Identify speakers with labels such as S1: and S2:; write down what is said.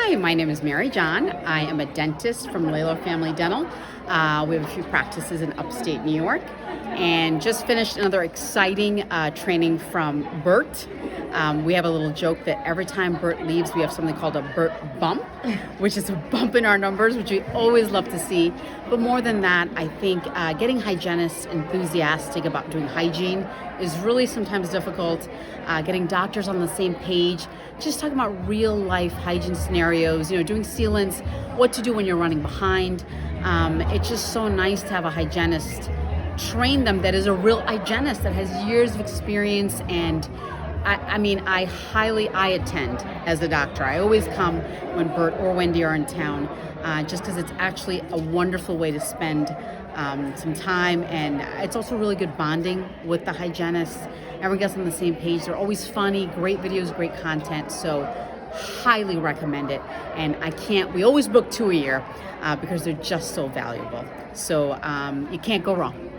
S1: Hi, my name is Mary John. I am a dentist from Lalo Family Dental. We have a few practices in upstate New York and just finished another exciting training from Bert. We have a little joke that every time Bert leaves, we have something called a Bert bump, which is a bump in our numbers, which we always love to see. But more than that, I think getting hygienists enthusiastic about doing hygiene is really sometimes difficult. Getting doctors on the same page, just talking about real life hygiene scenarios, doing sealants, what to do when you're running behind. It's just so nice to have a hygienist train them that is a real hygienist that has years of experience. And I attend as a doctor. I always come when Bert or Wendy are in town, just because it's actually a wonderful way to spend some time, and it's also really good bonding with the hygienists. Everyone gets on the same page. They're always funny, great videos, great content. So highly recommend it. And we always book 2 a year because they're just so valuable. So you can't go wrong.